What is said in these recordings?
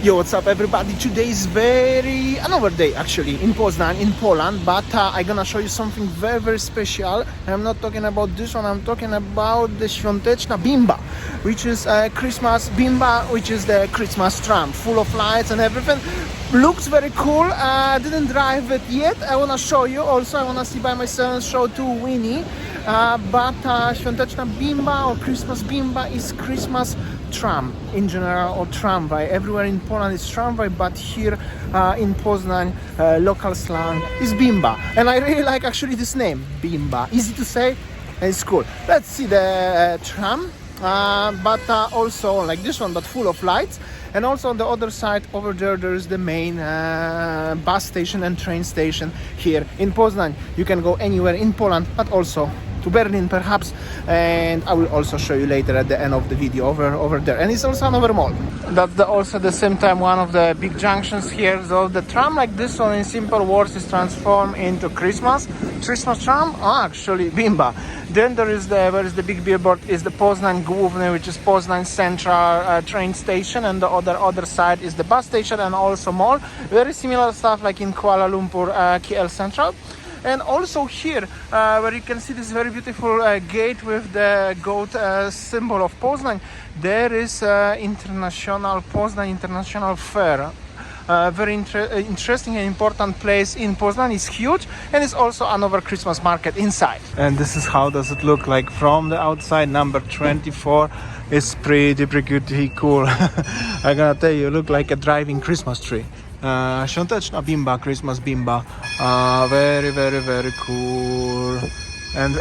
Yo, what's up everybody? Today is another day actually in Poznan, in Poland, but I'm gonna show you something very special. I'm not talking about this one, I'm talking about the świąteczna bimba, which is Christmas bimba, which is the Christmas tram, full of lights and everything. Looks very cool. I didn't drive it yet. I wanna show you also. I wanna see by myself and show to Winnie. But świąteczna bimba or Christmas bimba is Christmas tram in general, or tramway. Everywhere in Poland is tramway, but here in Poznań, local slang is bimba. And I really like actually this name, bimba. Easy to say and it's cool. Let's see the tram, but also like this one, but full of lights. And also on the other side over there is the main bus station and train station here in Poznań. You can go anywhere in Poland, but also to Berlin perhaps, and I will also show you later at the end of the video over there. And it's also another mall. That's also the same time one of the big junctions here. So the tram like this one, in simple words, is transformed into Christmas tram. Actually bimba. Then there is where is the big billboard is the Poznań Główny, which is Poznań Central train station, and the other side is the bus station and also mall. Very similar stuff like in Kuala Lumpur, KL Central. And also here, where you can see this very beautiful gate with the goat symbol of Poznań, there is Poznań International Fair. Very interesting and important place in Poznań. It's huge, and it's also another Christmas market inside. And this is how does it look like from the outside. Number 24 is pretty cool. I'm gonna tell you, look like a driving Christmas tree. Świąteczna bimba, Christmas bimba, very cool. And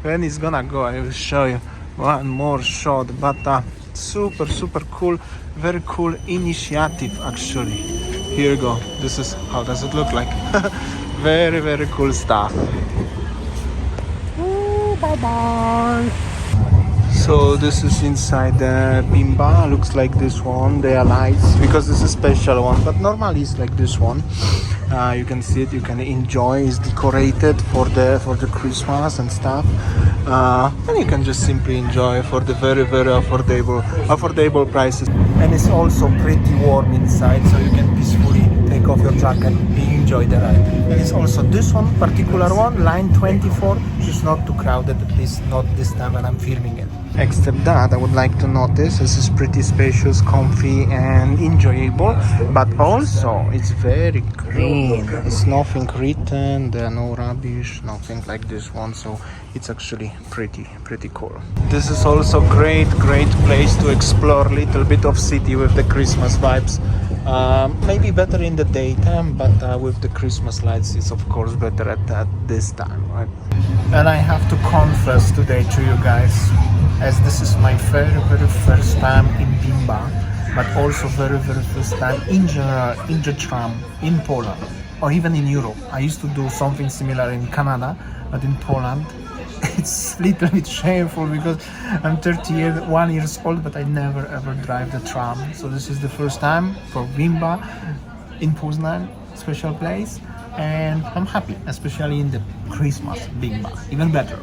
when it's gonna go, I will show you one more shot. But super cool, very cool initiative actually. Here you go. This is how does it look like. Very cool stuff. Ooh, bye. So this is inside the bimba. Looks like this one. They are lights because this is a special one, but normally it's like this one. You can see it. You can enjoy. It's decorated for the Christmas and stuff, and you can just simply enjoy for the very affordable prices. And it's also pretty warm inside, so you can peacefully take off your jacket and enjoy the ride. And it's also this one particular one, line 24, is not too crowded, at least not this time when I'm filming it. Except that I would like to notice this is pretty spacious, comfy and enjoyable, but also it's very clean. It's nothing written, there are no rubbish, nothing like this one, so it's actually pretty cool. This is also great place to explore a little bit of city with the Christmas vibes. Maybe better in the daytime, but with the Christmas lights it's of course better at this time, right? And I have to confess today to you guys, as this is my very first time in bimba, but also very first time in general in the tram in Poland or even in Europe. I used to do something similar in Canada, but in Poland it's a little bit shameful because I'm 31 years old, but I never ever drive the tram. So this is the first time for bimba in Poznań, special place, and I'm happy, especially in the Christmas bimba, even better.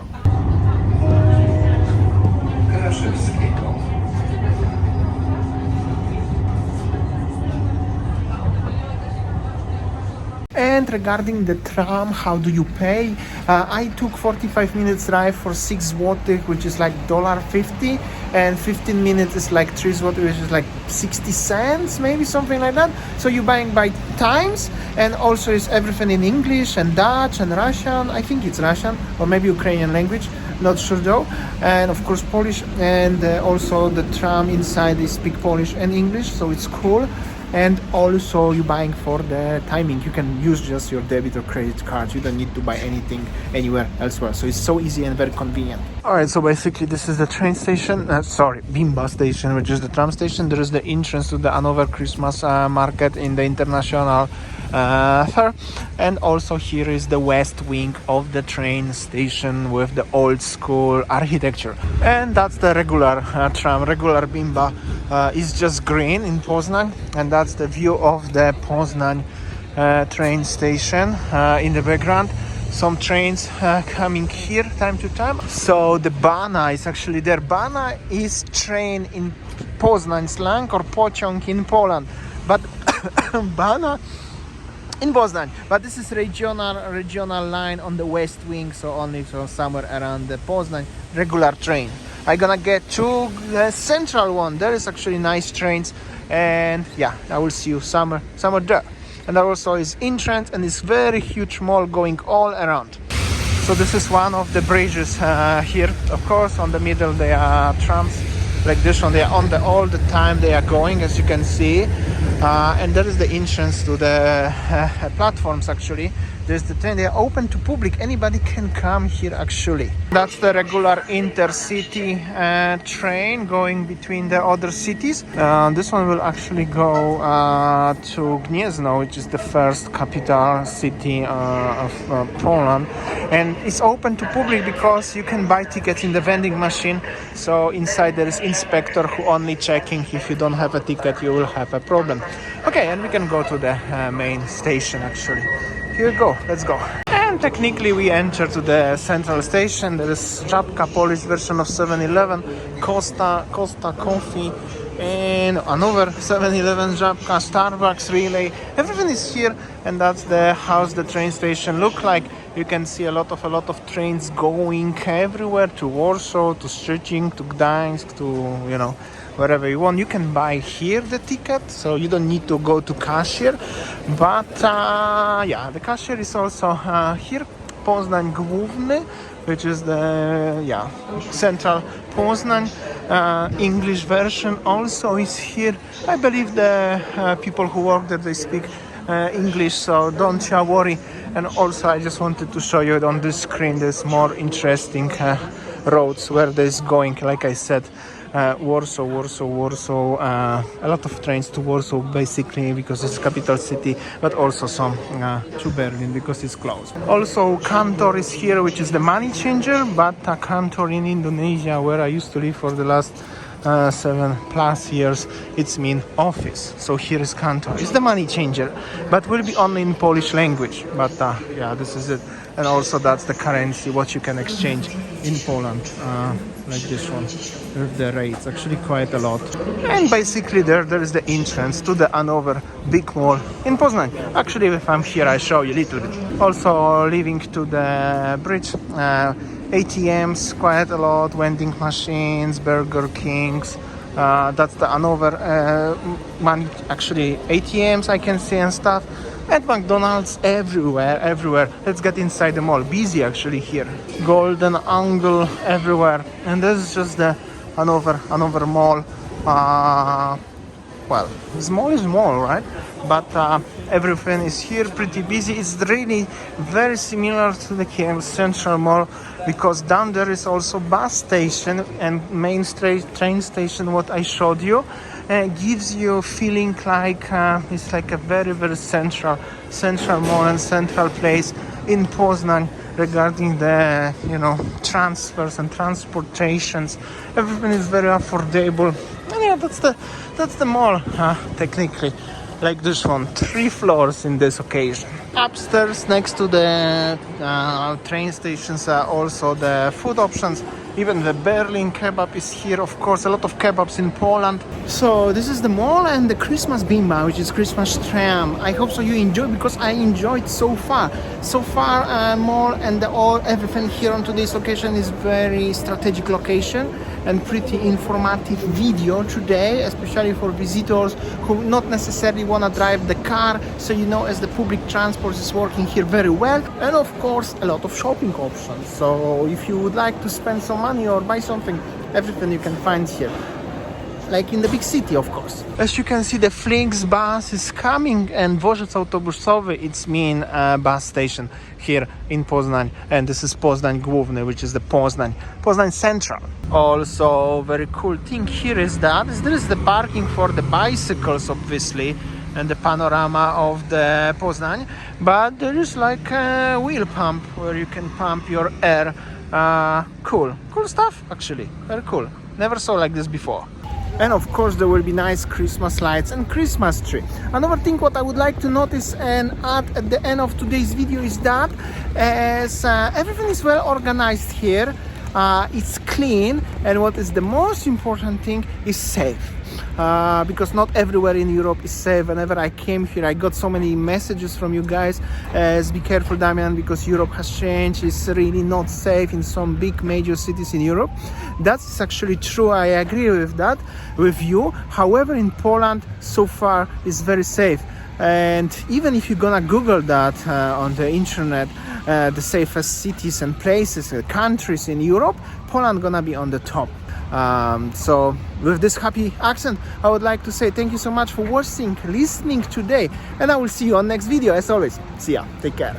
And regarding the tram, how do you pay? I took 45 minutes drive for 6 zł, which is like $1.50, and 15 minutes is like 3 zł, which is like 60 cents, maybe something like that. So you're buying by times, and also is everything in English and Dutch and Russian. I think it's Russian or maybe Ukrainian language, not sure though. And of course Polish, and also the tram inside is speak Polish and English, so it's cool. And also you're buying for the timing. You can use just your debit or credit card. You don't need to buy anything anywhere elsewhere. So it's so easy and very convenient. Alright, so basically this is the train station, bimba station, which is the tram station. There is the entrance to the another Christmas market in the international fair. And also here is the west wing of the train station with the old school architecture. And that's the regular tram, regular bimba. Is just green in Poznań, and that's the view of the Poznań train station in the background. Some trains coming here time to time. So the bana is actually there. Bana is train in Poznań slang, or pociąg in Poland. but Bana in Poznań. But this is regional line on the west wing, so only so somewhere around the Poznań regular train. I'm gonna get to the central one. There is actually nice trains, and yeah, I will see you somewhere there. And there also is entrance and this very huge mall going all around. So this is one of the bridges here. Of course, on the middle there are trams like this one. They are on all the time. They are going, as you can see. And there is the entrance to the platforms. Actually, there's the train. They are open to public. Anybody can come here. Actually, that's the regular intercity train going between the other cities. This one will actually go to Gniezno, which is the first capital city of Poland, and it's open to public because you can buy tickets in the vending machine. So inside there is inspector who only checking. If you don't have a ticket, you will have a problem. Okay, and we can go to the main station actually. Here we go, let's go. And technically we enter to the central station. There is Żabka, Polish version of 7-Eleven, Costa Coffee, and another 7-Eleven, Żabka, Starbucks, Relay. Everything is here, and that's the house the train station look like. You can see a lot of trains going everywhere, to Warsaw, to Szczecin, to Gdańsk, to wherever you want. You can buy here the ticket, so you don't need to go to cashier. But yeah, the cashier is also here. Poznań Główny, which is the central Poznań. English version also is here. I believe the people who work there, they speak English, so don't worry. And also I just wanted to show you on this screen there's more interesting roads where there's going, like I said, Warsaw, a lot of trains to Warsaw basically because it's capital city, but also some to Berlin because it's close. Also Kantor is here, which is the money changer, but Kantor in Indonesia, where I used to live for the last 7+ years, it's mean office. So here is Kantor. It's the money changer, but will be only in Polish language. But yeah, this is it. And also that's the currency what you can exchange in Poland, like this one with the rates, actually quite a lot. And basically there is the entrance to the another big mall in Poznań. Actually, if I'm here I show you a little bit. Also leaving to the bridge, ATMs quite a lot, vending machines, Burger Kings. That's the another money, actually ATMs I can see and stuff. And McDonald's everywhere. Let's get inside the mall. Busy actually here. Golden Angle everywhere. And this is just the another mall. Well, small is small, right? But everything is here pretty busy. It's really very similar to the Central Mall because down there is also bus station and main train station. What I showed you gives you a feeling like it's like a very central mall and central place in Poznań regarding the transfers and transportations. Everything is very affordable. And yeah, that's the mall technically. Like this one, 3 floors in this occasion. Upstairs next to the train stations are also the food options. Even the Berlin kebab is here, of course, a lot of kebabs in Poland. So this is the mall and the Christmas Bimba, which is Christmas Tram. I hope so you enjoy, because I enjoyed so far. Mall and everything here on today's location is very strategic location and pretty informative video today, especially for visitors who not necessarily want to drive the car, so as the public transport is working here very well. And of course a lot of shopping options, so if you would like to spend some money or buy something, everything you can find here, like in the big city, of course. As you can see, the Flix bus is coming, and dworzec autobusowy, it's mean bus station here in Poznań, and this is Poznań Główny, which is the Poznań Central. Also very cool thing here is that there is the parking for the bicycles, obviously, and the panorama of the Poznań, but there is like a wheel pump where you can pump your air. Cool stuff, actually, very cool. Never saw like this before. And of course there will be nice Christmas lights and Christmas tree. Another thing what I would like to notice and add at the end of today's video is that as everything is well organized here, it's clean, and what is the most important thing is safe. Because not everywhere in Europe is safe. Whenever I came here, I got so many messages from you guys as be careful, Damian, because Europe has changed. It's really not safe in some big major cities in Europe. That's actually true. I agree with that with you. However, in Poland so far is very safe. And even if you're gonna Google that on the internet, the safest cities and places, countries in Europe, Poland gonna be on the top. So with this happy accent, I would like to say thank you so much for watching, listening today, and I will see you on next video. As always, see ya, take care.